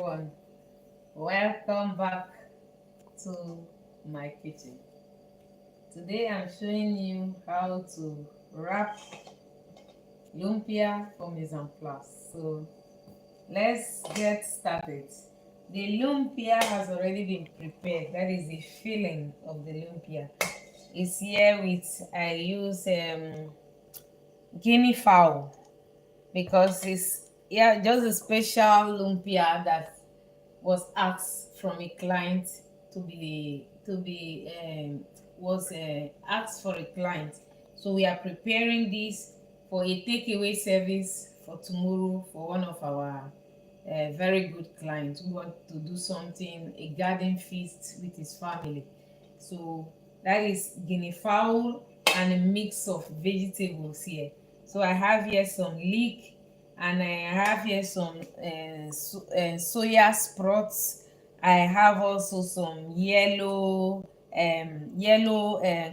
everyone, welcome back to my kitchen. Today I'm showing you how to wrap lumpia for mise en place. So let's get started. The lumpia has already been prepared. That is the filling of the lumpia. It's here with, I use guinea fowl because it's just a special lumpia that was asked from a client was asked for a client. So we are preparing this for a takeaway service for tomorrow for one of our very good clients who want to do something, a garden feast with his family. So that is guinea fowl and a mix of vegetables here. So I have here some leek, and I have here some soya sprouts. I have also some yellow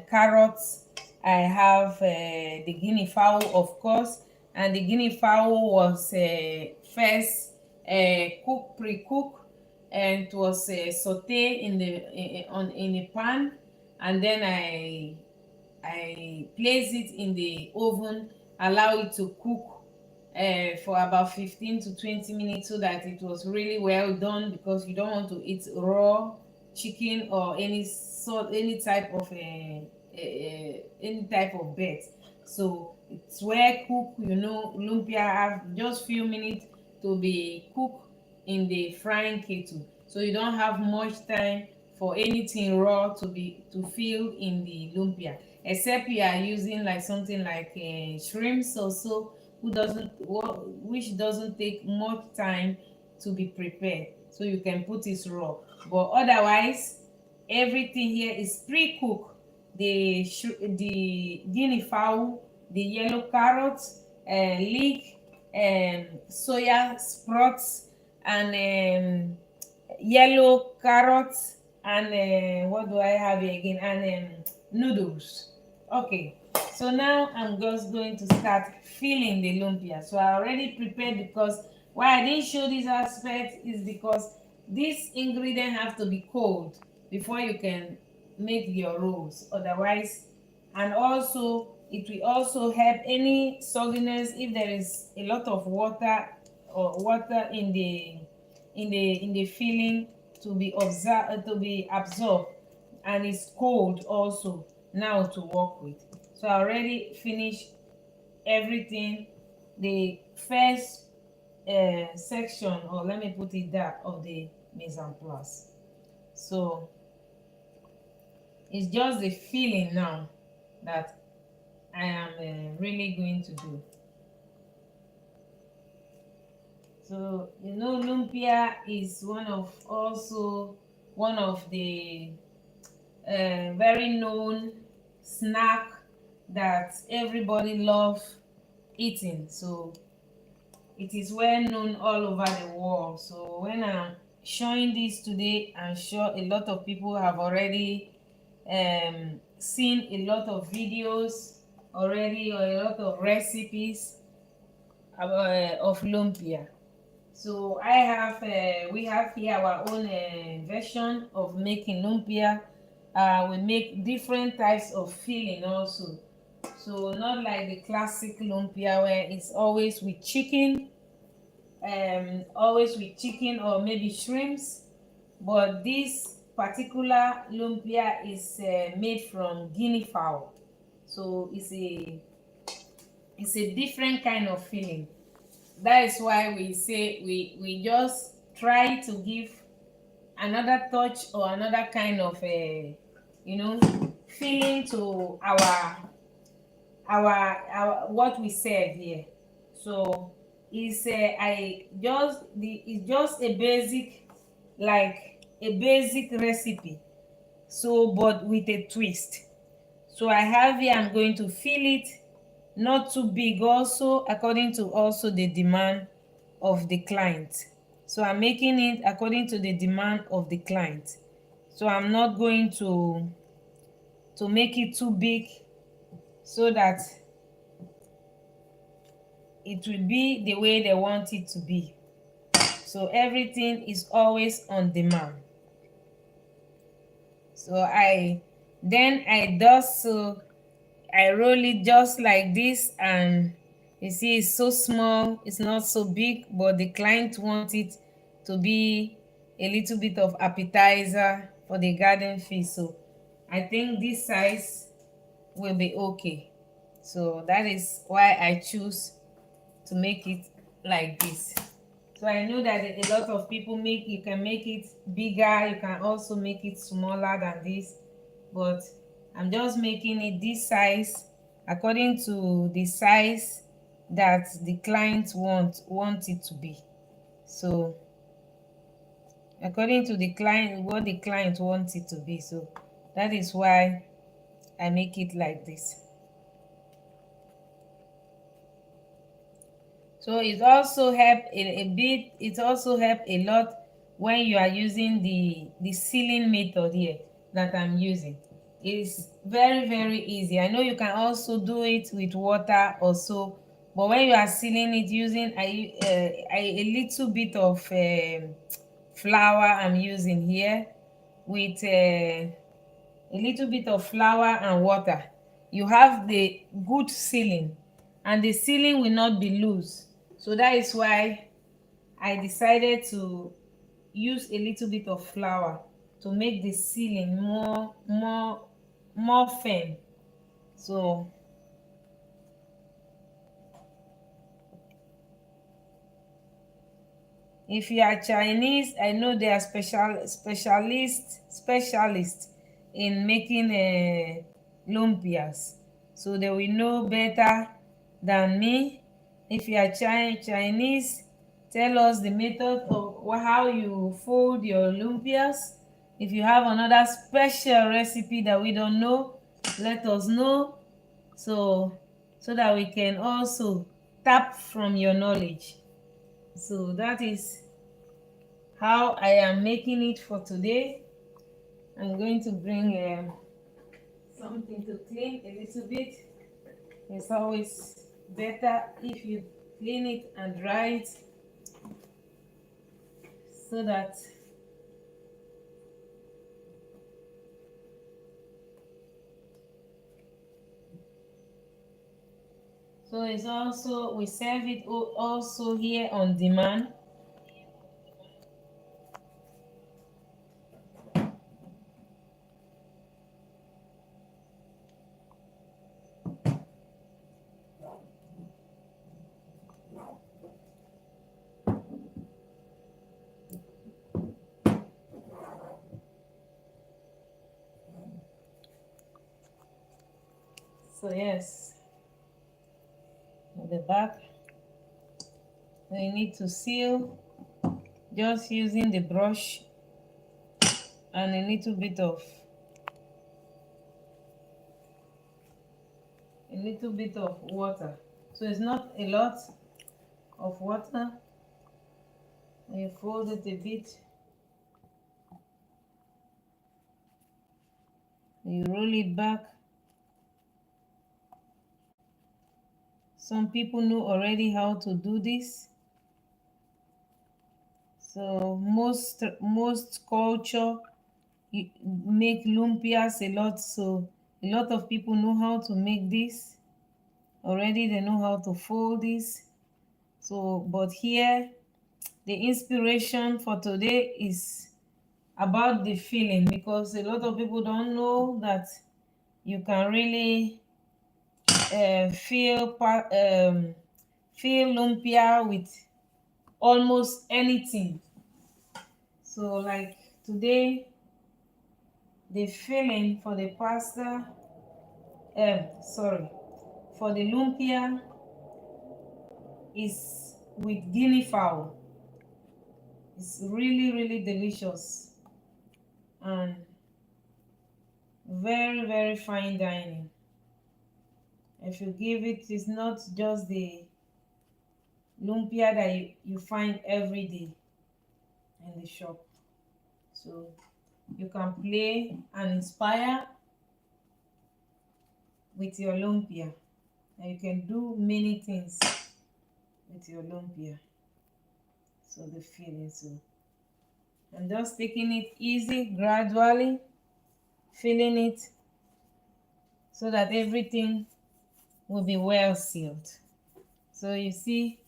carrots. I have the guinea fowl, of course, and the guinea fowl was first pre-cooked, and it was sauteed in a pan, and then I place it in the oven, allow it to cook for about 15 to 20 minutes so that it was really well done, because you don't want to eat raw chicken or any type of bird. So it's well cooked. Lumpia have just few minutes to be cooked in the frying kettle, so you don't have much time for anything raw to feel in the lumpia, except you are using like something like shrimps or so, which doesn't take much time to be prepared, so you can put it raw. But otherwise, everything here is pre-cooked. The guinea fowl, the yellow carrots, leek, soya sprouts, and yellow carrots, and what do I have here again, and noodles. Okay, so now I'm just going to start filling the lumpia. So I already prepared, because why I didn't show this aspect is because this ingredient have to be cold before you can make your rolls. Otherwise, and also it will also help any sogginess if there is a lot of water or water in the filling to be absorbed, and it's cold also now to work with. So I already finished everything. The first section, or let me put it that, of the mise en place. So it's just the filling now that I am really going to do. So lumpia is one of the very known snack that everybody loves eating. So it is well known all over the world. So when I'm showing this today, I'm sure a lot of people have already seen a lot of videos already, or a lot of recipes of lumpia. So we have here our own version of making lumpia. We make different types of filling also. So not like the classic lumpia where it's always with chicken, or maybe shrimps. But this particular lumpia is made from guinea fowl. So it's a different kind of filling. That is why we say we just try to give another touch or another kind of feeling to our what we serve here. So it's just a basic, like a basic recipe, so but with a twist. So I have here, I'm going to fill it not too big, also according to also the demand of the client. So I'm making it according to the demand of the client. So I'm not going to make it too big, so that it will be the way they want it to be. So everything is always on demand. So I dust, so I roll it just like this, and you see it's so small, it's not so big, but the client wants it to be a little bit of appetizer for the garden feast. So I think this size will be okay. So that is why I choose to make it like this. So I know that a lot of people you can make it bigger, you can also make it smaller than this, but I'm just making it this size according to the size that the client want it to be. So according to the client, what the client wants it to be. So that is why I make it like this. So it also help a bit, it also help a lot when you are using the sealing method here that I'm using. It's very easy. I know you can also do it with water or so, but when you are sealing it using a little bit of flour, I'm using here with a little bit of flour and water. You have the good sealing, and the sealing will not be loose. So that is why I decided to use a little bit of flour to make the sealing more firm. So if you are Chinese, I know they are specialists in making lumpias. So they will know better than me. If you are Chinese, tell us the method of how you fold your lumpias. If you have another special recipe that we don't know, let us know, so that we can also tap from your knowledge. So that is how I am making it for today. I'm going to bring something to clean a little bit. It's always better if you clean it and dry it, so that it's also, we serve it also here on demand. So yes, at the back we need to seal just using the brush and a little bit of water. So it's not a lot of water. You fold it a bit, you roll it back. Some people know already how to do this. So most culture make lumpias a lot. So a lot of people know how to make this already. They know how to fold this. So but here the inspiration for today is about the feeling, because a lot of people don't know that you can really feel lumpia with almost anything. So like today, the filling for the pasta, sorry, for the lumpia is with guinea fowl. It's really delicious and very fine dining. If you give it, it's not just the lumpia that you find every day in the shop. So you can play and inspire with your lumpia, and you can do many things with your lumpia. So the filling. So I'm just taking it easy, gradually filling it so that everything will be well sealed. So you see,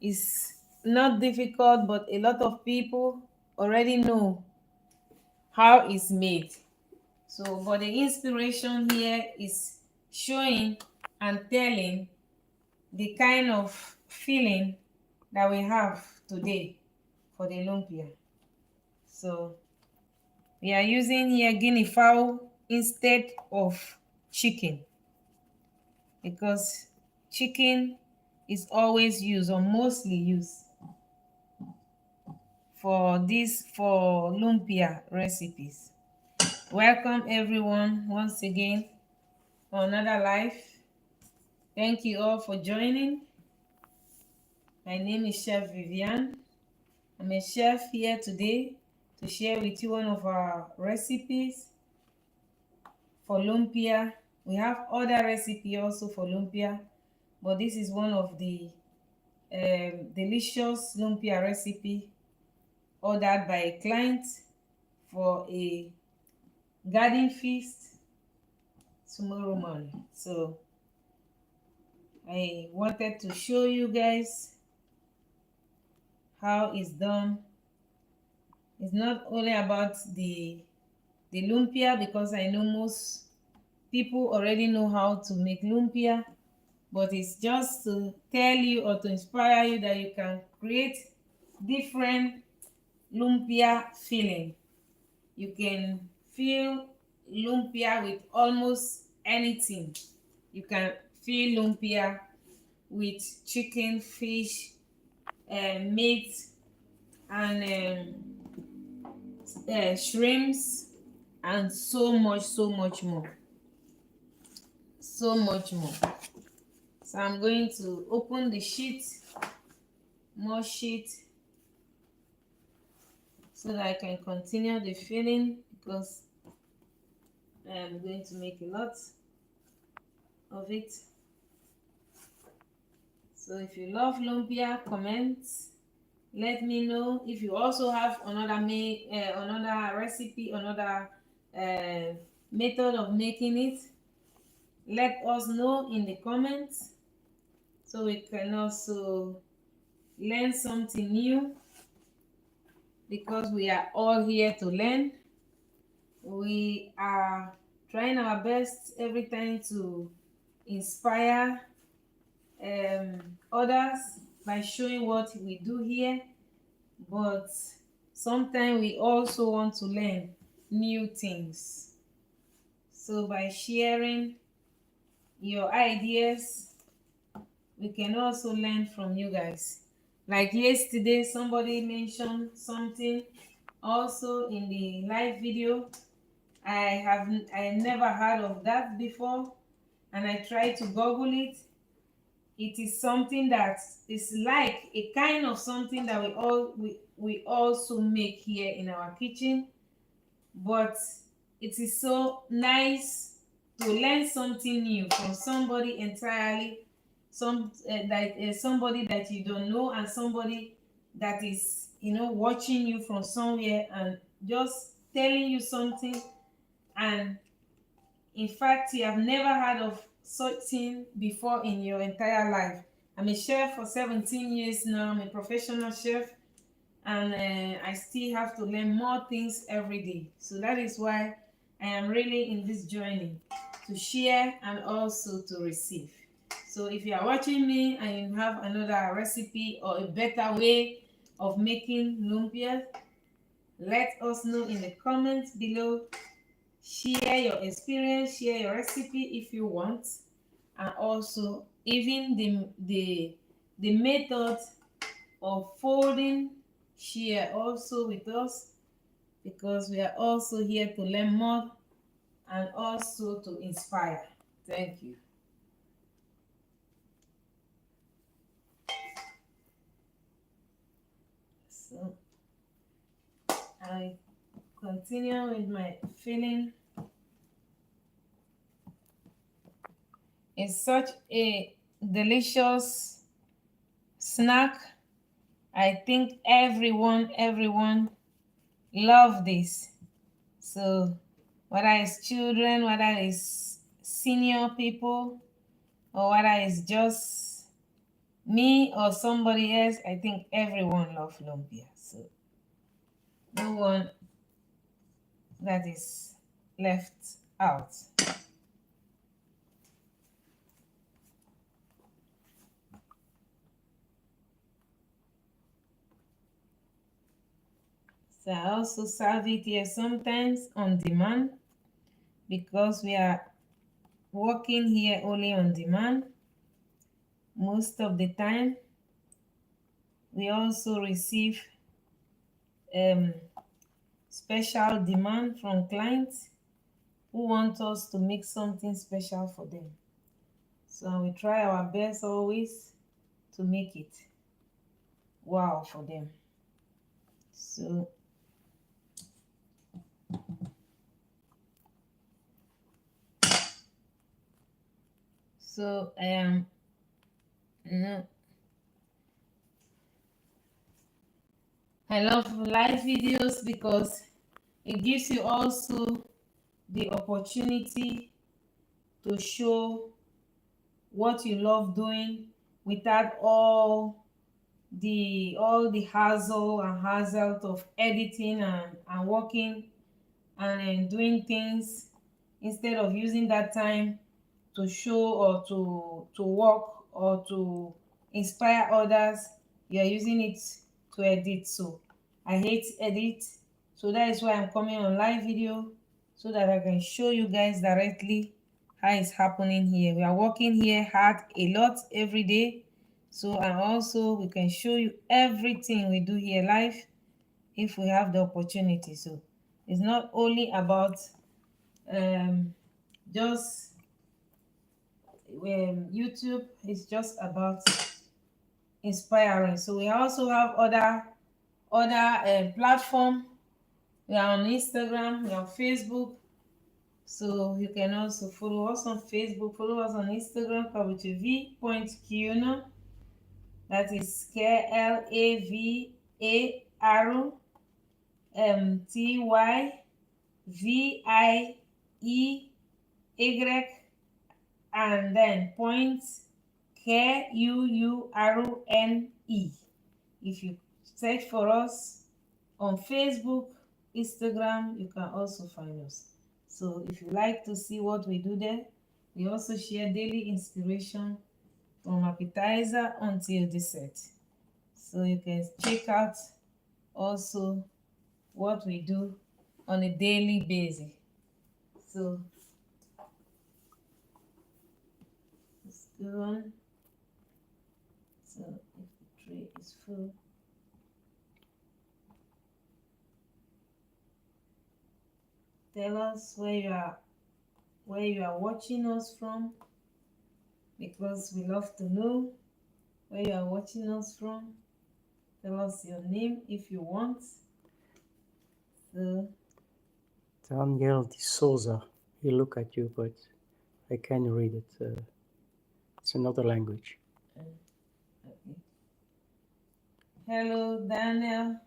it's not difficult, but a lot of people already know how it's made. So, but the inspiration here is showing and telling the kind of feeling that we have today for the lumpia. So we are using here guinea fowl instead of chicken, because chicken is always used or mostly used for lumpia recipes. Welcome everyone once again for another live. Thank you all for joining. My name is Chef Vivian. I'm a chef here today to share with you one of our recipes for lumpia. We have other recipe also for lumpia, but this is one of the delicious lumpia recipe ordered by a client for a garden feast tomorrow morning. So I wanted to show you guys how it's done. It's not only about the lumpia, because I know most people already know how to make lumpia, but it's just to tell you or to inspire you that you can create different lumpia filling. You can fill lumpia with almost anything. You can fill lumpia with chicken, fish, meat, and shrimps, and so much more. So much more. So I'm going to open the sheet, more sheet, so that I can continue the filling, because I'm going to make a lot of it. So if you love lumpia, comment, let me know. If you also have another recipe, another method of making it, let us know in the comments, so we can also learn something new, because we are all here to learn. We are trying our best every time to inspire others by showing what we do here, but sometimes we also want to learn new things. So by sharing your ideas, we can also learn from you guys. Like yesterday, somebody mentioned something also in the live video. I never heard of that before, and I tried to Google it. It is something that is like a kind of something that we also make here in our kitchen, but it is so nice to learn something new from somebody entirely, somebody that you don't know, and somebody that is watching you from somewhere and just telling you something, and in fact you have never heard of such thing before in your entire life. I'm a chef for 17 years now. I'm a professional chef, and I still have to learn more things every day. So that is why I am really in this journey to share and also to receive. So if you are watching me and you have another recipe or a better way of making lumpia, let us know in the comments below. Share your experience, share your recipe if you want, and also even the method of folding, share also with us, because we are also here to learn more and also to inspire. Thank you. So I continue with my filling. It's such a delicious snack I think everyone love this. So whether it's children, whether it's senior people, or whether it's just me or somebody else, I think everyone love lumpia. So no one that is left out. So I also serve it here sometimes on demand because we are working here only on demand most of the time. We also receive um, special demand from clients who want us to make something special for them. So we try our best always to make it wow for them. So I am I love live videos because it gives you also the opportunity to show what you love doing without all the hassle of editing and working and doing things instead of using that time to show or to work or to inspire others. You're using it to edit. So I hate edit, so that is why I'm coming on live video so that I can show you guys directly how it's happening here. We are working here hard a lot every day, so and also we can show you everything we do here live if we have the opportunity. So it's not only about just YouTube, is just about inspiring. So we also have other platform. We are on Instagram, we are on Facebook. So you can also follow us on Facebook, follow us on Instagram, Klavertje Vier. That is KLAVARTYVIEY and then point KUURNE. If you search for us on Facebook, Instagram, you can also find us. So if you like to see what we do there, we also share daily inspiration from appetizer until dessert. So you can check out also what we do on a daily basis. So let's go on. So if the tray is full, tell us where you are watching us from, because we love to know where you are watching us from. Tell us your name if you want. So Daniel de Souza, he look at you, but I can't read it. It's another language. okay. Hello, Daniel.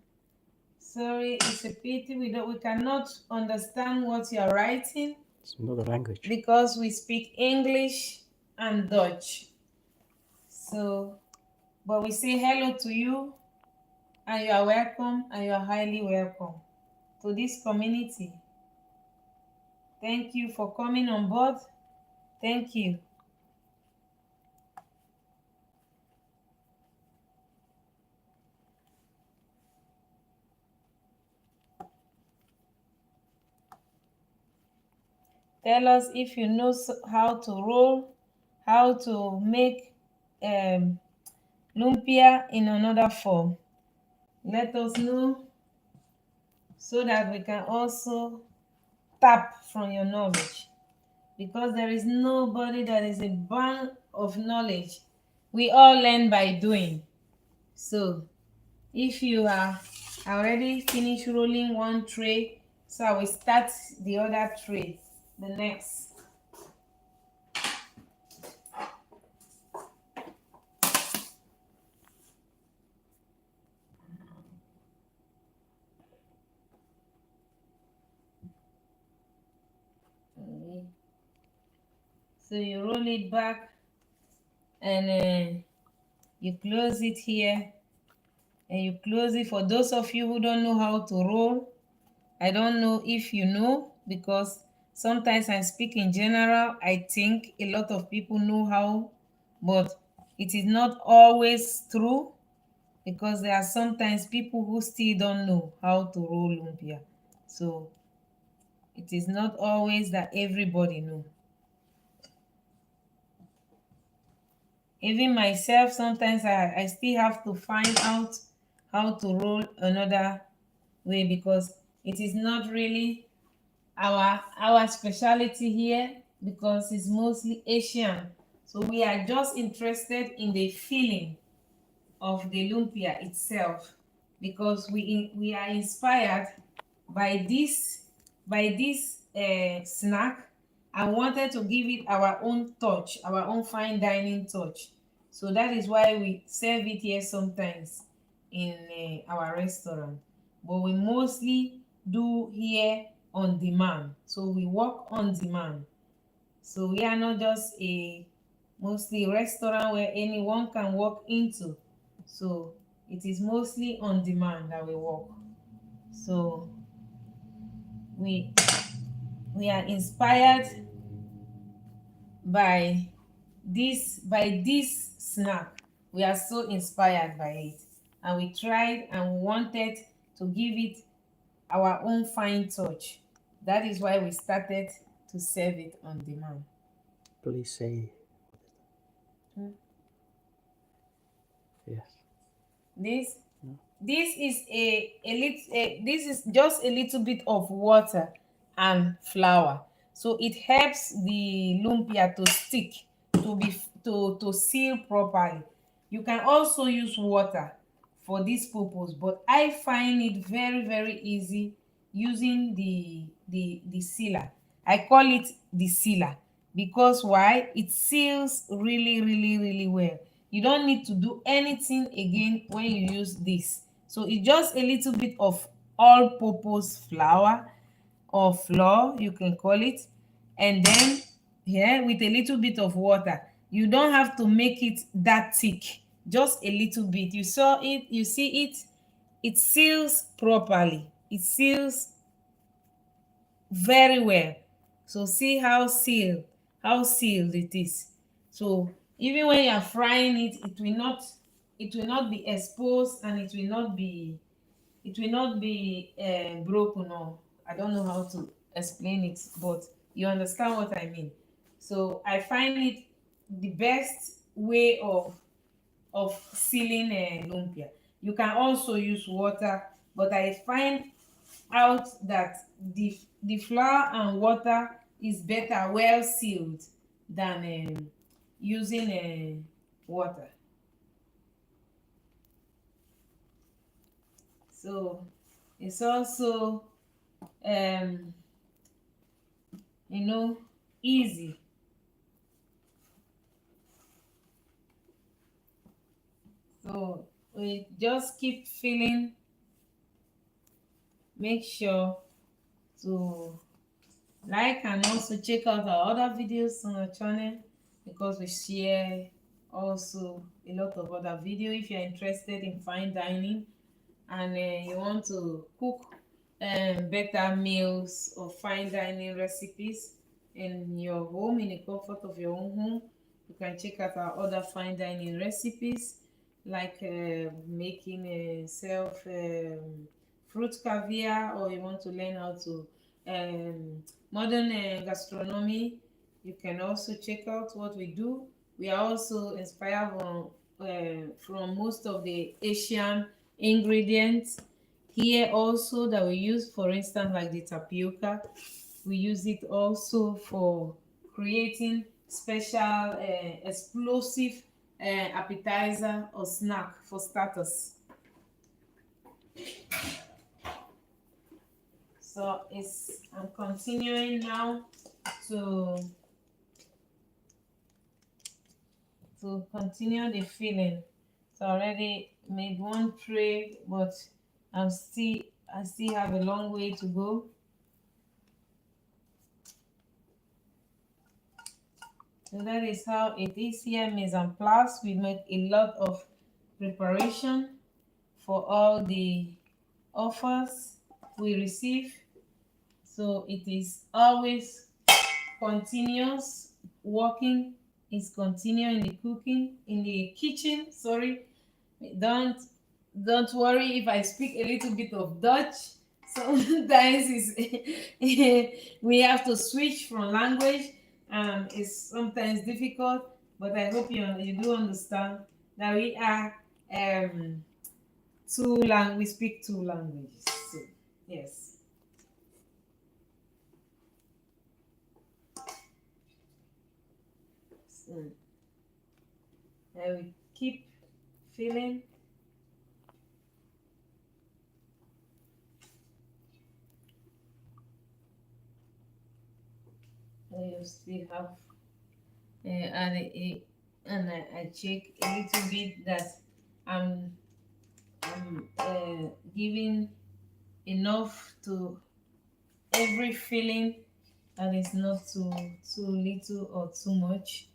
Sorry, it's a pity we cannot understand what you are writing. It's another language. Because we speak English and Dutch. So, but we say hello to you, and you are welcome, and you are highly welcome to this community. Thank you for coming on board. Thank you. Tell us if you know how to roll, how to make lumpia in another form. Let us know so that we can also tap from your knowledge, because there is nobody that is a bank of knowledge. We all learn by doing. So if you are already finished rolling one tray, so I will start the other tray, the next. So you roll it back and you close it here and you close it. For those of you who don't know how to roll, I don't know if you know, because sometimes I speak in general. I think a lot of people know how, but it is not always true, because there are sometimes people who still don't know how to roll lumpia. So it is not always that everybody know. Even myself, sometimes I still have to find out how to roll another way, because it is not really our specialty here, because it's mostly Asian. So we are just interested in the feeling of the lumpia itself, because we are inspired by this snack, and wanted to give it our own touch, our own fine dining touch. So that is why we serve it here sometimes in our restaurant, but we mostly do here on demand. So we work on demand. So we are not just a mostly restaurant where anyone can walk into. So it is mostly on demand that we work. So we we are inspired by this snack. We are so inspired by it, and we tried and wanted to give it our own fine touch. That is why we started to serve it on demand. Please say Hmm. yes. This No? this is this is just a little bit of water and flour, so it helps the lumpia to stick, to seal properly. You can also use water for this purpose, but I find it very easy using the sealer. I call it the sealer, because why? It seals really well. You don't need to do anything again when you use this. So it's just a little bit of all-purpose flour, or flour you can call it, and then here with a little bit of water. You don't have to make it that thick, just a little bit. You saw it, you see it, it seals properly, it seals very well. So see how sealed it is. So even when you are frying it, it will not be exposed, and it will not be broken, or I don't know how to explain it, but you understand what I mean. So I find it the best way of sealing lumpia. You can also use water, but I find out that the flour and water is better well sealed than using water. So it's also um you know easy. So we just keep filling, make sure to like and also check out our other videos on our channel, because we share also a lot of other video. If you're interested in fine dining, and you want to cook better meals or fine dining recipes in your home, in the comfort of your own home, you can check out our other fine dining recipes, like making a self fruit caviar, or you want to learn how to modern gastronomy. You can also check out what we do. We are also inspired from most of the Asian ingredients here also that we use. For instance, like the tapioca, we use it also for creating special explosive appetizer or snack for starters. So I'm continuing now to continue the filling. So I already made one tray, but I still have a long way to go. So that is how it is here. Mise en place. We make a lot of preparation for all the offers we receive. So it is always continuous working, is continuing in the cooking, in the kitchen. Sorry, don't don't worry if I speak a little bit of Dutch. Sometimes is we have to switch from language, and it's sometimes difficult. But I hope you do understand that we are we speak two languages. So yes. So I will keep filling. I still have I check a little bit that I'm giving enough to every filling, and it's not too little or too much.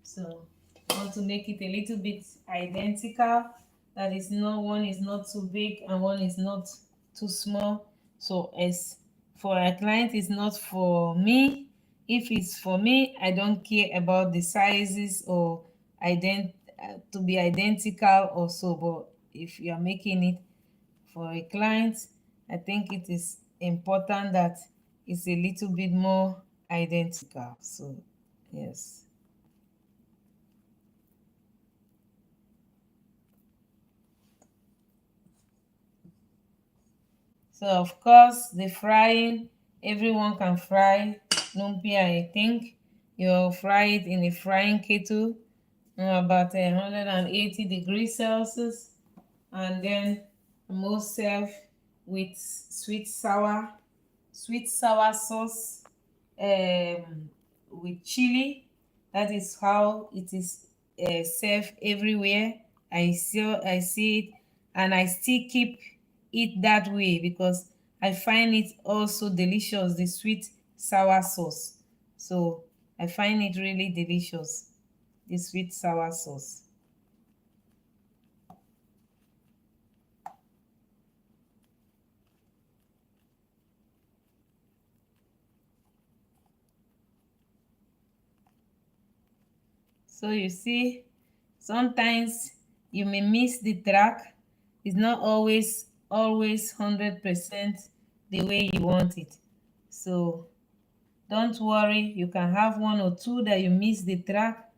So I want to make it a little bit identical, that is not, one is not too big and one is not too small. So as for a client, it's not for me. If it's for me, I don't care about the sizes or to be identical or so. But if you are making it for a client, I think it is important that it's a little bit more identical. So yes. So of course the frying, everyone can fry lumpia. I think you fry it in a frying kettle, about 180 degrees Celsius, and then most serve with sweet sour sauce, with chili. That is how it is served everywhere. I see it, and I still keep it that way because I find it also delicious, the sweet sour sauce. So I find it really delicious, the sweet sour sauce. So you see, sometimes you may miss the track. It's not always 100% the way you want it. So don't worry, you can have one or two that you miss the track,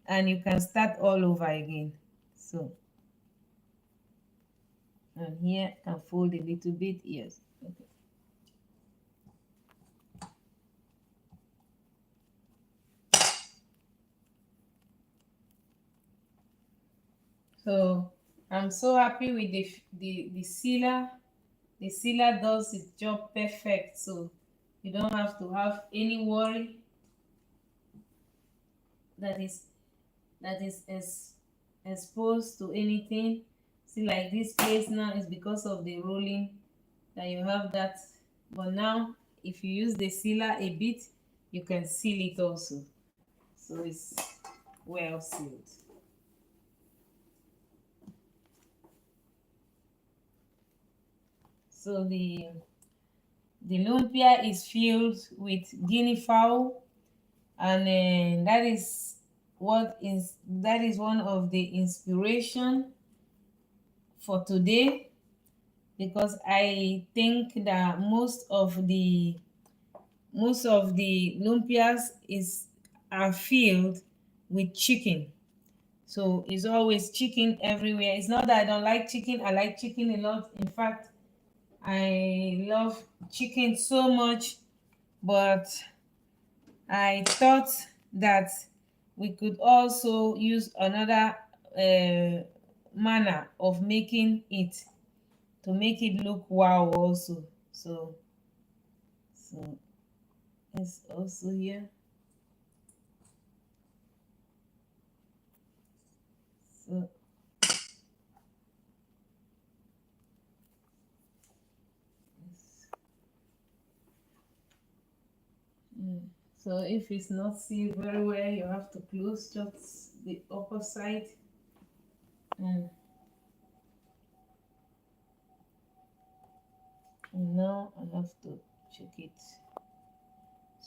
and you can start all over again. So, and here I can fold a little bit. Yes. Okay. So I'm so happy with the sealer. The sealer does its job perfect, so you don't have to have any worry that is exposed to anything. See, like this place now is because of the rolling that you have that. But now if you use the sealer a bit, you can seal it also, so it's well sealed. So the lumpia is filled with guinea fowl, and that is one of the inspiration for today, because I think that most of the lumpias are filled with chicken. So it's always chicken everywhere. It's not that I don't like chicken. I like chicken a lot. In fact, I love chicken so much. But I thought that we could also use another manner of making it, to make it look wow also. So it's also here. So So if it's not sealed very well, you have to close just the upper side. And now I have to check it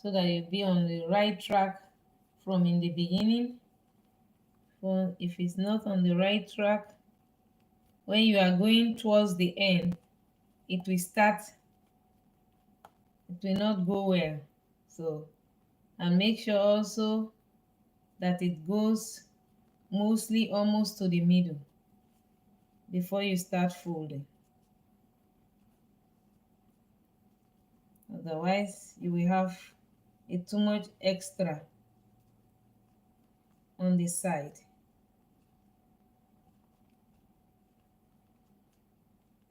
so that you'll be on the right track from in the beginning. So if it's not on the right track, when you are going towards the end, it will not go well. So, and make sure also that it goes mostly almost to the middle before you start folding. Otherwise, you will have too much extra on the side.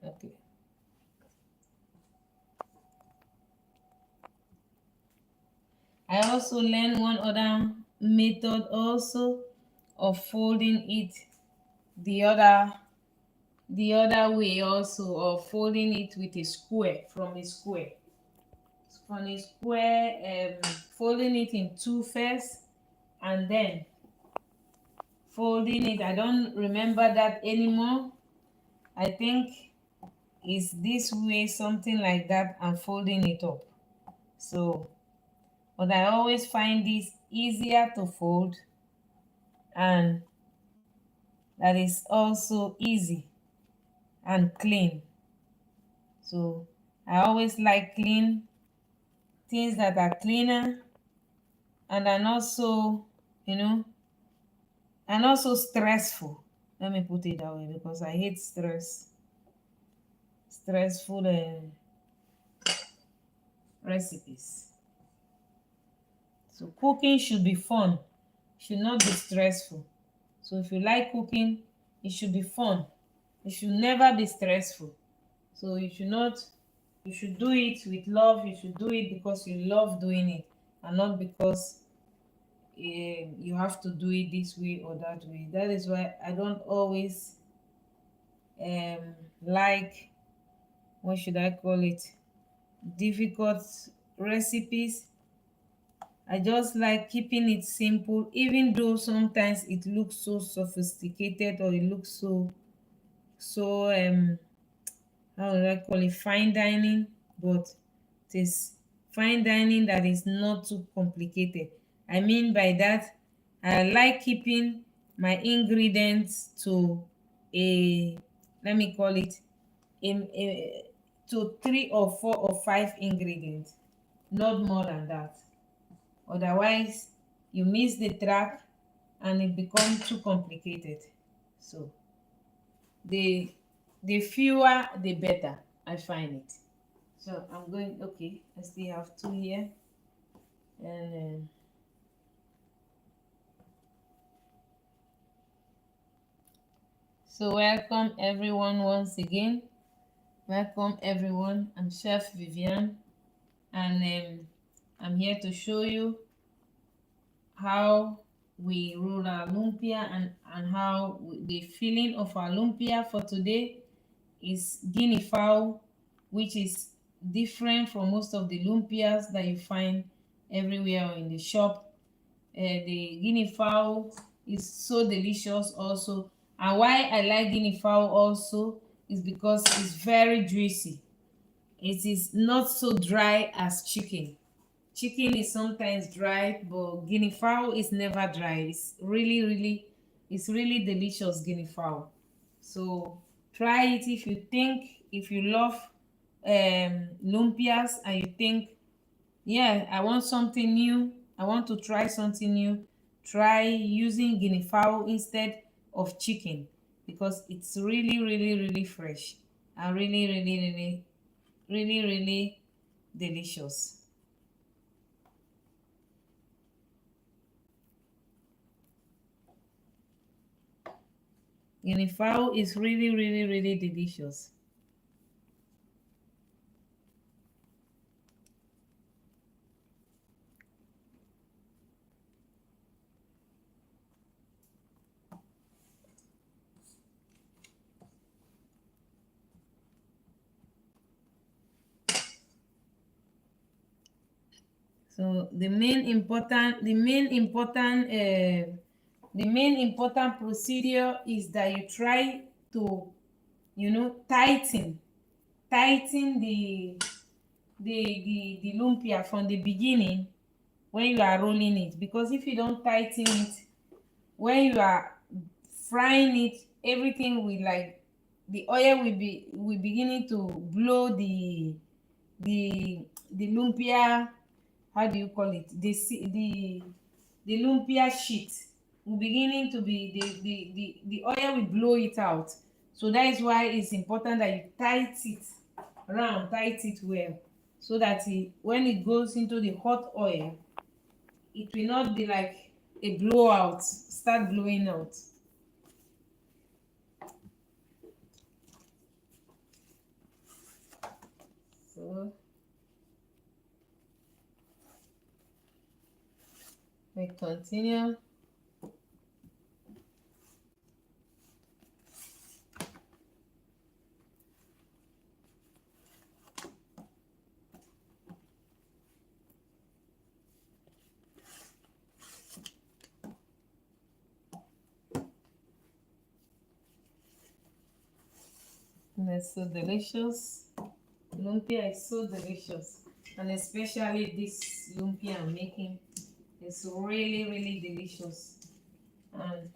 Okay. I also learned one other method also of folding it the other way also, of folding it with a square, from a square. From a square, folding it in two first and then folding it. I don't remember that anymore. I think it's this way, something like that, and folding it up. So, but I always find this easier to fold, and that is also easy and clean. So I always like clean things that are cleaner and are not so, and also stressful. Let me put it that way, because I hate stressful recipes. So cooking should be fun, should not be stressful. So if you like cooking, it should be fun. It should never be stressful. So you should do it with love. You should do it because you love doing it, and not because you have to do it this way or that way. That is why I don't always like, what should I call it, difficult recipes. I just like keeping it simple, even though sometimes it looks so sophisticated, or it looks so how do I call it, fine dining, but it is fine dining that is not too complicated. I mean by that, I like keeping my ingredients to a, let me call it, to 3 or 4 or 5 ingredients, not more than that. Otherwise, you miss the track and it becomes too complicated. So the fewer the better, I find it. So I'm going, okay, I still have 2 here. And so welcome everyone once again. Welcome everyone. I'm Chef Vivian, and I'm here to show you how we roll our lumpia, and how the filling of our lumpia for today is guinea fowl, which is different from most of the lumpias that you find everywhere or in the shop. The guinea fowl is so delicious also, and why I like guinea fowl also is because it's very juicy. It is not so dry as chicken. Chicken is sometimes dry, but guinea fowl is never dry. It's really delicious, guinea fowl. So try it if you love lumpias, and you think, yeah, I want something new, I want to try something new, try using guinea fowl instead of chicken, because it's really fresh and really delicious. Guinea fowl is really delicious. So the main important procedure is that you try to, tighten the lumpia from the beginning when you are rolling it, because if you don't tighten it when you are frying it, everything will, like, the oil will beginning to blow the lumpia. How do you call it? The lumpia sheet will beginning to be, the oil will blow it out. So that is why it's important that you tight it tight it well, so that when it goes into the hot oil, it will not be like a blowout, start blowing out. So we continue. And it's so delicious. Lumpia is so delicious, and especially this lumpia I'm making is really, really delicious. And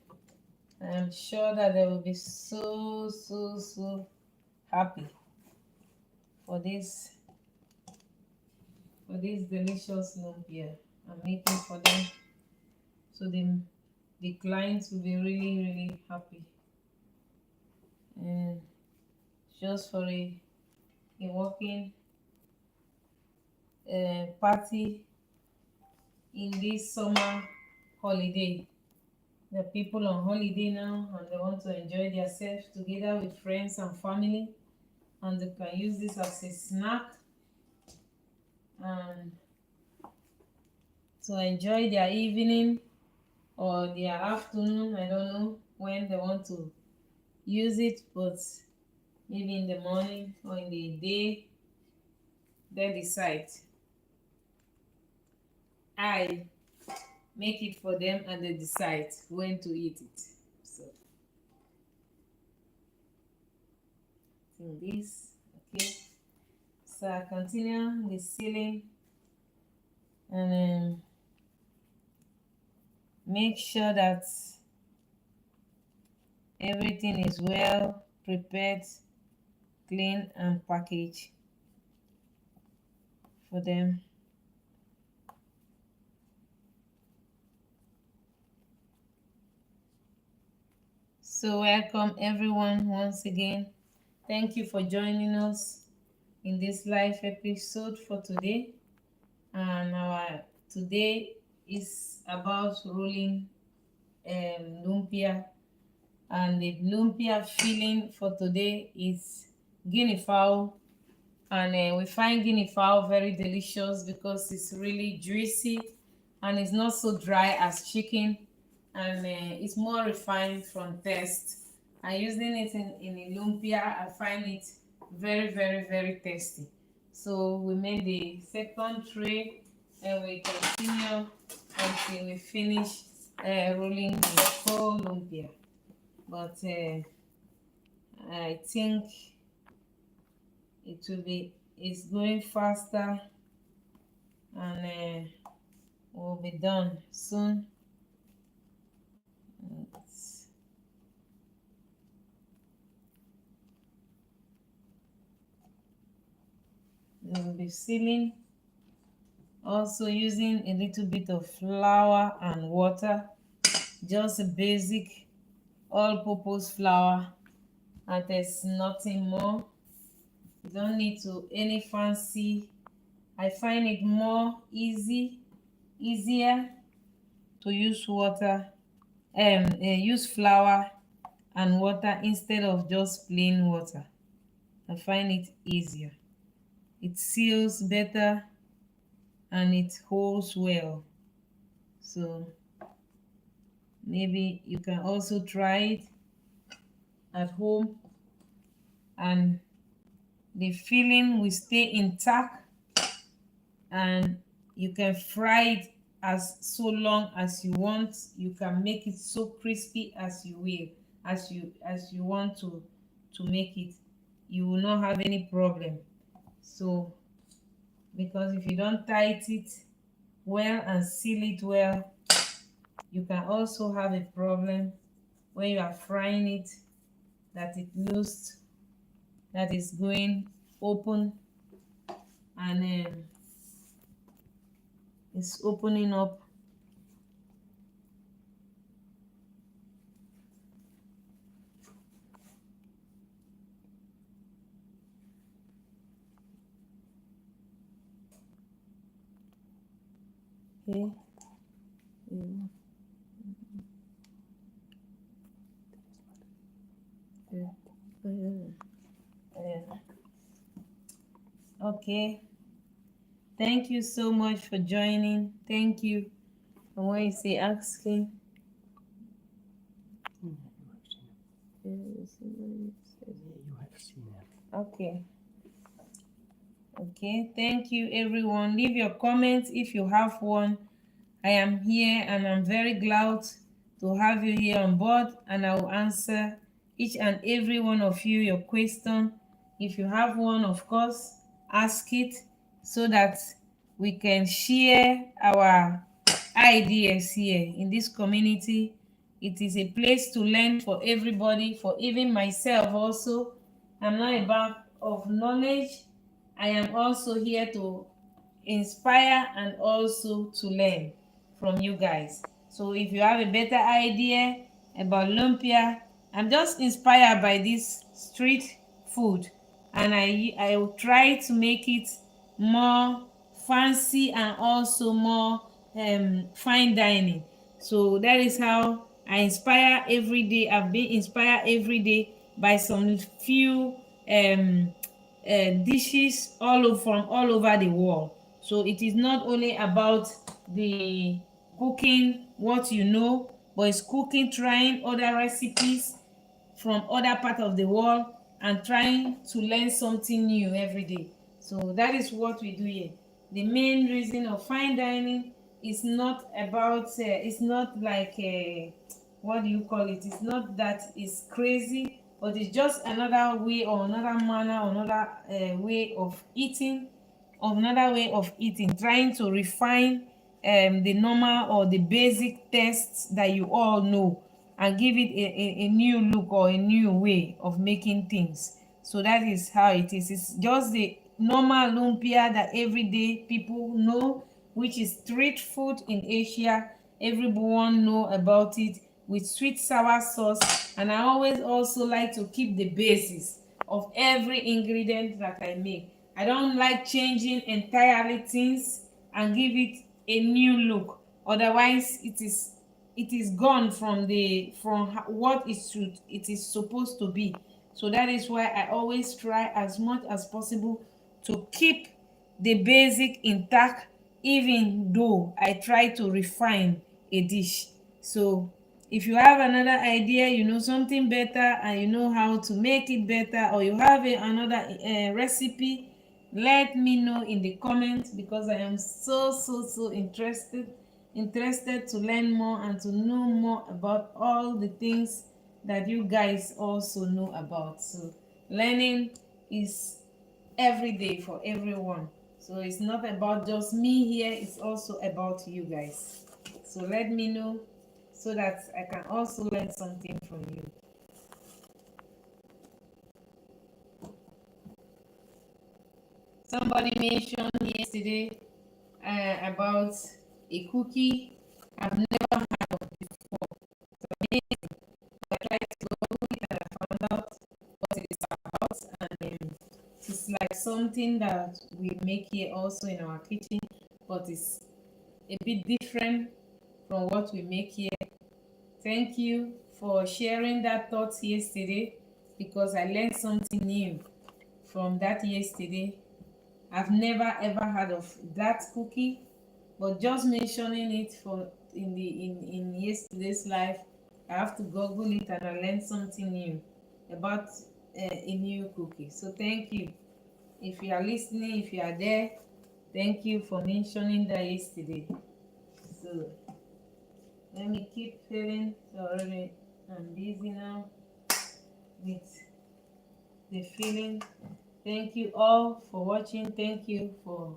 I'm sure that they will be so, so, so happy for this delicious lumpia I'm making for them. So the clients will be really, really happy. And just for a working party in this summer holiday. The people on holiday now, and they want to enjoy themselves together with friends and family, and they can use this as a snack and to enjoy their evening or their afternoon. I don't know when they want to use it, but maybe in the morning or in the day, they decide. I make it for them and they decide when to eat it. So in this, okay. So I continue the sealing, and make sure that everything is well prepared, clean and packaged for them. So welcome everyone once again. Thank you for joining us in this live episode for today. And our today is about rolling lumpia, and the lumpia filling for today is guinea fowl. And we find guinea fowl very delicious because it's really juicy and it's not so dry as chicken, and it's more refined from taste. And using it in a lumpia, I find it very, very, very tasty. So we made the second tray, and we continue until we finish rolling the whole lumpia. But I think it's going faster, and we'll be done soon. We'll be sealing, also using a little bit of flour and water, just a basic all-purpose flour, and there's nothing more. You don't need to any fancy. I find it more easier to use water, use flour and water instead of just plain water. I find it easier. It seals better and it holds well. So maybe you can also try it at home, and the filling will stay intact and You can fry it as so long as you want. You can make it so crispy as you will, as you want to make it. You will not have any problem. So because if you don't tight it well and seal it well, you can also have a problem when you are frying it, that it looks that is going open, and it's opening up. Okay. Okay, thank you so much for joining. Thank you. And when you say asking, You have seen it. okay. Okay, thank you everyone. Leave your comments if you have one. I am here and I'm very glad to have you here on board, and I will answer each and every one of you your question. If you have one, of course, ask it so that we can share our ideas here in this community. It is a place to learn for everybody, for even myself also. I'm not a bag of knowledge. I am also here to inspire and also to learn from you guys. So if you have a better idea about lumpia, I'm just inspired by this street food, and I will try to make it more fancy and also more fine dining. So that is how I inspire every day. I've been inspired every day by some few dishes from all over the world. So it is not only about the cooking what you know, but it's cooking, trying other recipes from other part of the world and trying to learn something new every day. So that is what we do here. The main reason of fine dining is not about it's not like what do you call it, it's not that it's crazy, but it's just another way or another manner or another way of eating, trying to refine the normal or the basic tests that you all know, and give it a new look or a new way of making things. So that is how it is. It's just the normal lumpia that everyday people know, which is street food in Asia. Everyone know about it, with sweet sour sauce. And I always also like to keep the basis of every ingredient that I make. I don't like changing entirely things and give it a new look. Otherwise, it is gone from what it is supposed to be. So that is why I always try as much as possible to keep the basic intact, even though I try to refine a dish. So if you have another idea, you know something better and you know how to make it better, or you have another recipe, let me know in the comments, because I am so interested to learn more and to know more about all the things that you guys also know about. So learning is every day for everyone. So it's not about just me here, it's also about you guys. So let me know so that I can also learn something from you. Somebody mentioned yesterday about a cookie I've never heard of before. So I tried to Google it and I found out what it is about, and it's like something that we make here also in our kitchen, but it's a bit different from what we make here. Thank you for sharing that thought yesterday, because I learned something new from that yesterday. I've never ever heard of that cookie, but just mentioning it for in yesterday's life, I have to Google it and I learned something new about a new cookie. So thank you. If you are listening, if you are there, Thank you for mentioning that yesterday. So let me keep filling. Sorry, I'm busy now with the filling. Thank you all for watching. Thank you for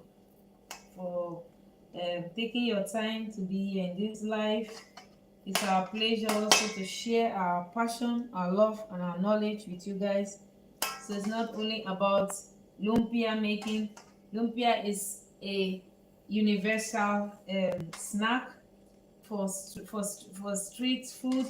taking your time to be here in this live. It's our pleasure also to share our passion, our love, and our knowledge with you guys. So it's not only about lumpia making. Lumpia is a universal snack for street food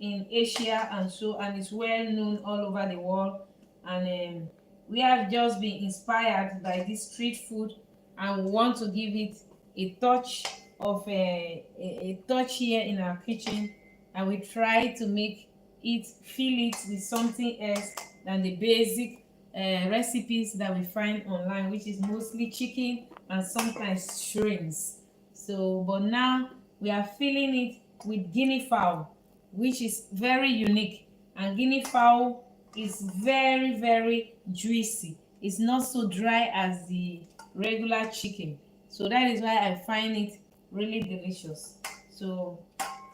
in Asia and it's well known all over the world. And we have just been inspired by this street food, and we want to give it a touch of a touch here in our kitchen, and we try to make it fill it with something else than the basic recipes that we find online, which is mostly chicken and sometimes shrimps. So but now we are filling it with guinea fowl, which is very unique. And guinea fowl is very, very juicy. It's not so dry as the regular chicken. So that is why I find it really delicious. So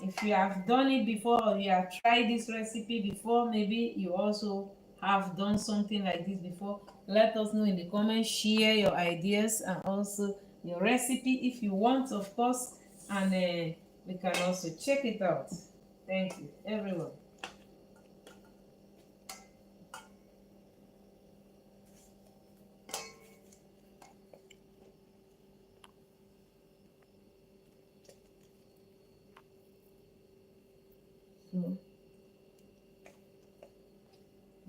if you have done it before, or you have tried this recipe before, maybe you also have done something like this before, let us know in the comments. Share your ideas and also your recipe if you want, of course, and we can also check it out. Thank you, everyone. So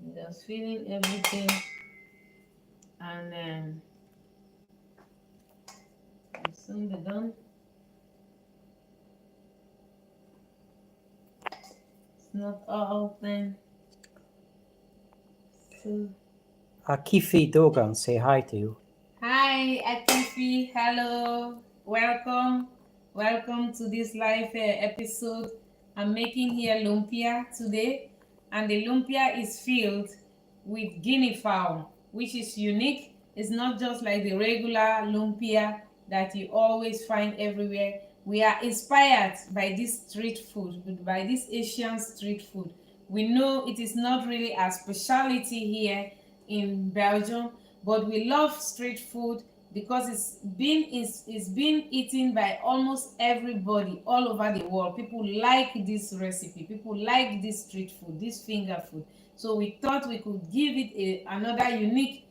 I'm just filling everything, and I'll soon be done. It's not all open. So Akifi Dogan, say hi to you. hi, Akifi. Hello. Welcome. Welcome to this live episode. I'm making here lumpia today, and the lumpia is filled with guinea fowl, which is unique. It's not just like the regular lumpia that you always find everywhere. We are inspired by this street food, by this Asian street food. We know it is not really a specialty here in Belgium, but we love street food because it's been eaten by almost everybody all over the world. People like this recipe, people like this street food, this finger food. So we thought we could give it another unique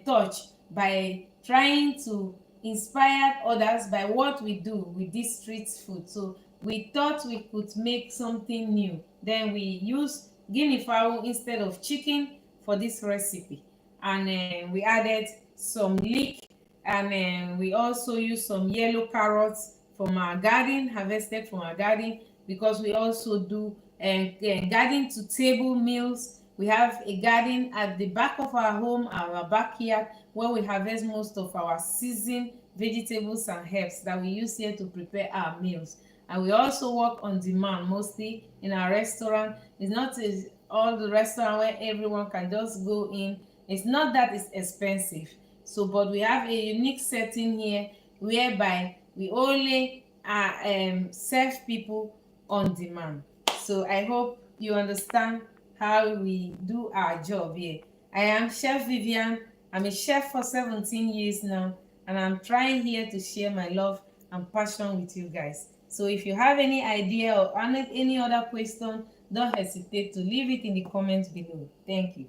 touch by trying to inspire others by what we do with this street food. So we thought we could make something new. Then we use guinea fowl instead of chicken for this recipe, and we added some leek, and we also use some yellow carrots from our garden, harvested from our garden, because we also do garden to table meals. We have a garden at the back of our home, our backyard, where we harvest most of our seasoned vegetables and herbs that we use here to prepare our meals. And we also work on demand, mostly in our restaurant. It's not all the restaurant where everyone can just go in. It's not that it's expensive. So but we have a unique setting here whereby we only serve people on demand. So I hope you understand how we do our job here. I am Chef Vivian. I'm a chef for 17 years now, and I'm trying here to share my love and passion with you guys. So if you have any idea or any other question, don't hesitate to leave it in the comments below. Thank you.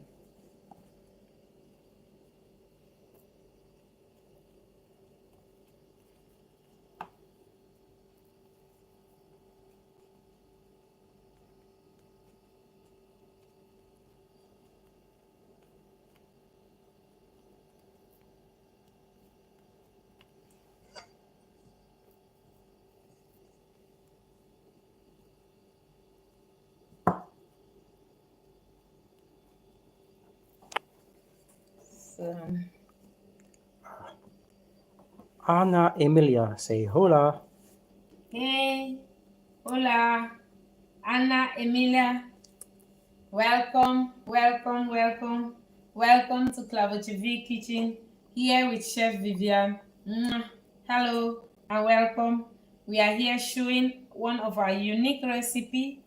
So, Ana Emilia, say hola. hey, hola, Ana Emilia. Welcome, welcome, welcome. Welcome to Klavertje Vier Kitchen, here with Chef Vivian. Hello and welcome. We are here showing one of our unique recipe,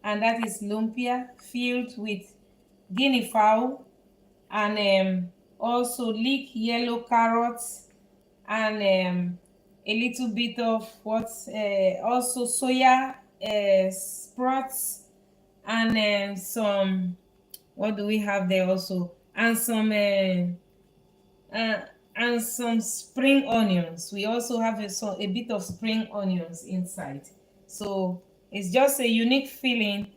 and that is lumpia filled with guinea fowl and also leek yellow carrots and a little bit of what also soya sprouts and some, what do we have there also, uh, and some spring onions. We also have a bit of spring onions inside. So it's just a unique feeling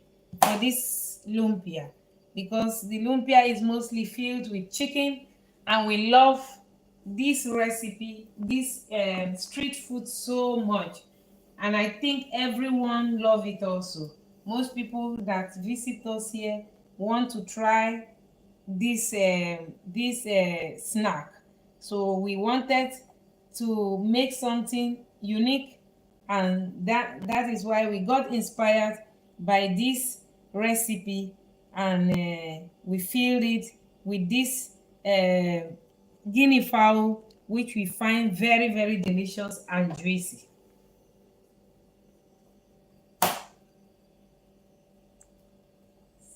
for this lumpia, because the lumpia is mostly filled with chicken, and we love this recipe, this street food so much. And I think everyone love it also. Most people that visit us here want to try this snack. So we wanted to make something unique, and that is why we got inspired by this recipe, and we filled it with this guinea fowl, which we find very very delicious and juicy.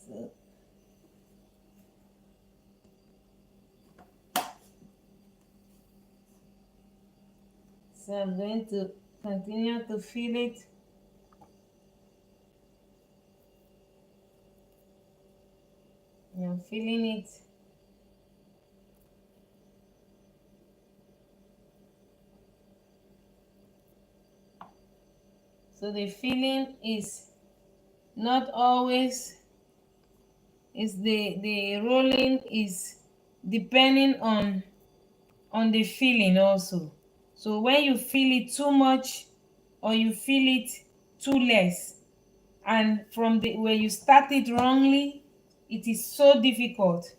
So, so I'm going to continue to fill it. I'm filling it. So the filling is not always, is the rolling is depending on the filling also. So when you fill it too much or you fill it too less, and from the where you start it wrongly, it is so difficult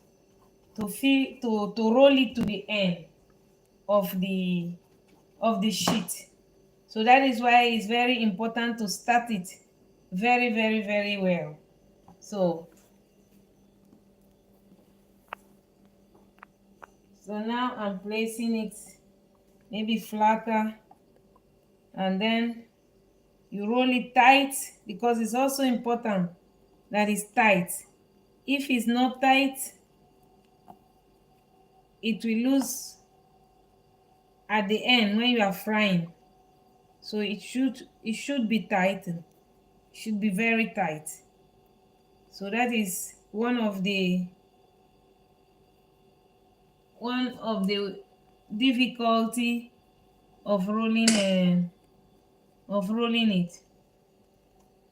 to to roll it to the end of the sheet. So that is why it's very important to start it very very very well. So now I'm placing it maybe flatter, and then you roll it tight, because it's also important that it's tight. If it's not tight, it will lose at the end when you are frying. So it should be tight. It should be very tight. So that is one of the difficulty of rolling it.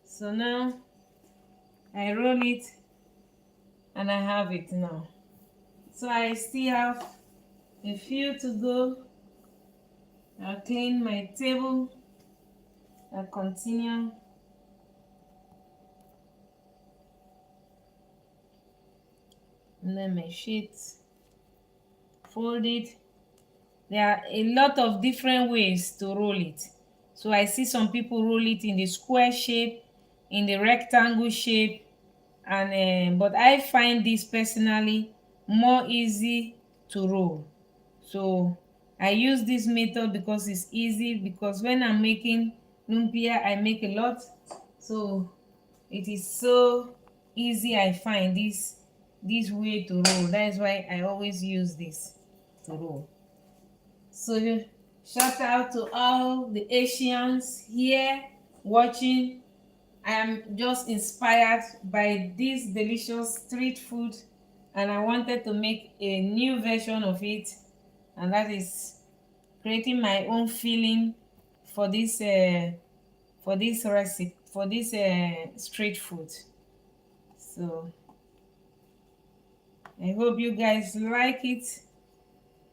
So now I roll it, and I have it now. So I still have a few to go. I'll clean my table. I'll continue. And then my sheets, fold it. There are a lot of different ways to roll it. So I see some people roll it in the square shape, in the rectangle shape, and but I find this personally more easy to roll. So I use this method because it's easy, because when I'm making lumpia I make a lot, so it is so easy. I find this way to roll. That is why I always use this to roll. So shout out to all the Asians here watching. I am just inspired by this delicious street food, and I wanted to make a new version of it, and that is creating my own feeling for this recipe, for this street food. So I hope you guys like it,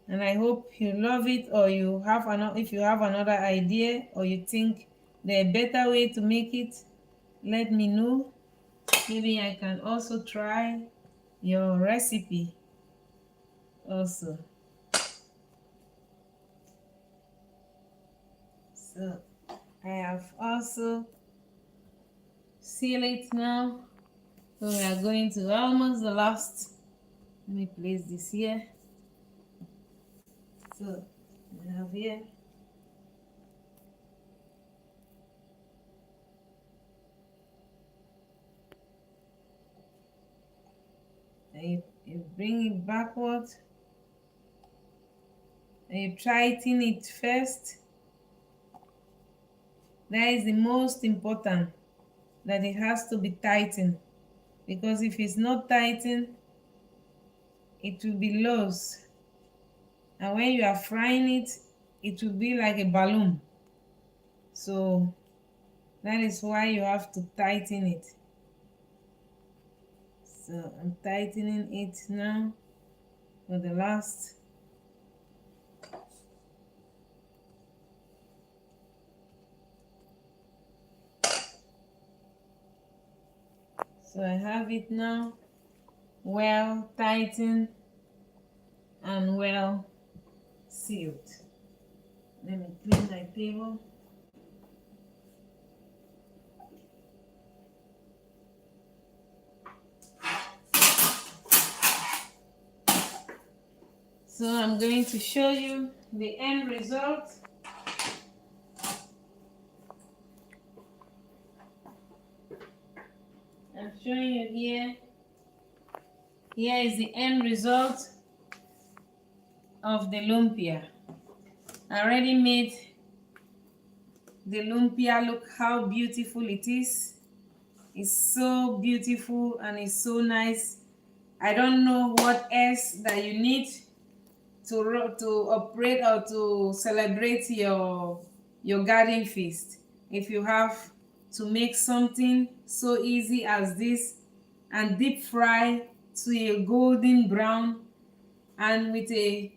and I hope you love it, or you have another, if you have another idea or you think there a better way to make it, let me know. Maybe I can also try your recipe also. So I have also sealed it now. So we are going to almost the last. Let me place this here. So I have here. And you bring it backward. And you tighten it first. That is the most important, that it has to be tightened, because if it's not tightened, it will be loose, and when you are frying it, it will be like a balloon. So that is why you have to tighten it. So I'm tightening it now for the last. So I have it now well tightened and well sealed. Let me clean my table. So I'm going to show you the end result. I'm showing you here. Here is the end result of the lumpia. I already made the lumpia. Look how beautiful it is. It's so beautiful and it's so nice. I don't know what else that you need to operate or to celebrate your garden feast. If you have to make something so easy as this and deep fry to a golden brown, and with a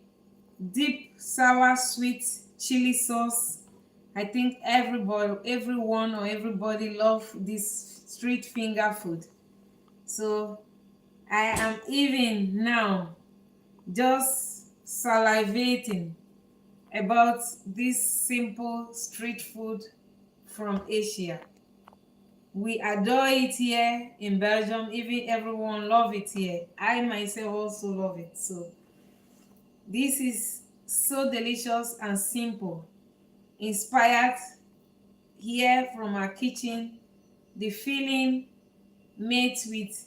deep sour sweet chili sauce, I think everyone or everybody love this street finger food. So I am even now just salivating about this simple street food from Asia. We adore it here in Belgium. Even everyone love it here. I myself also love it. So this is so delicious and simple, inspired here from our kitchen. The filling made with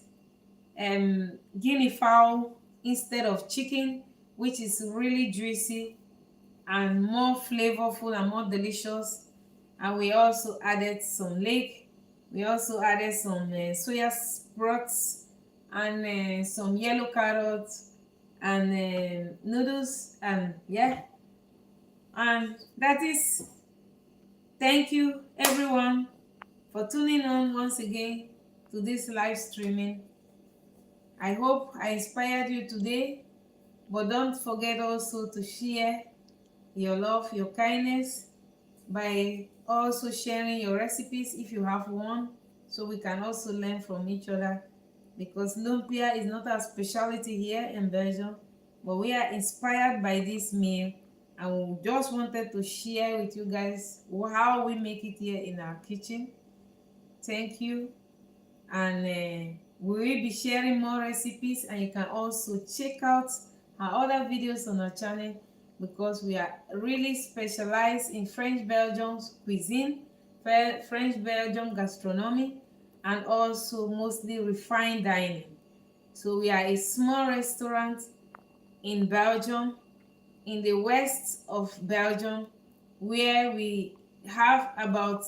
guinea fowl instead of chicken, which is really juicy and more flavorful and more delicious. And we also added some leek. We also added some soya sprouts and some yellow carrots and noodles, and yeah, and that is. Thank you everyone for tuning on once again to this live streaming. I hope I inspired you today, but don't forget also to share your love, your kindness, by also sharing your recipes if you have one, so we can also learn from each other, because lumpia is not a specialty here in Belgium, but we are inspired by this meal, and we just wanted to share with you guys how we make it here in our kitchen. Thank you, and we will be sharing more recipes, and you can also check out our other videos on our channel, because we are really specialized in French Belgium cuisine, French Belgium gastronomy, and also mostly refined dining. So we are a small restaurant in Belgium, in the west of Belgium, where we have about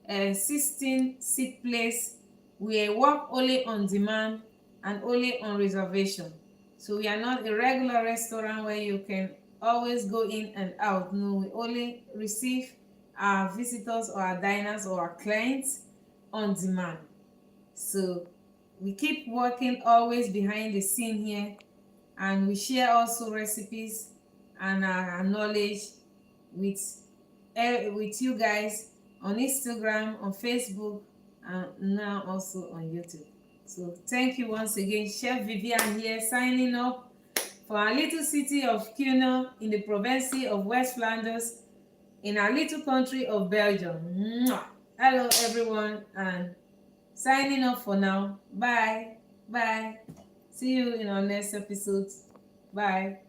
16 seat place. We work only on demand and only on reservation. So we are not a regular restaurant where you can always go in and out. No, we only receive our visitors or our diners or our clients on demand. So we keep working always behind the scene here, and we share also recipes and our knowledge with you guys on Instagram, on Facebook, and now also on YouTube. So thank you once again. Chef Vivian here, signing up for our little city of Kuno in the province of West Flanders, in our little country of Belgium. Mwah! Hello everyone, and signing off for now. Bye. Bye. See you in our next episode. Bye.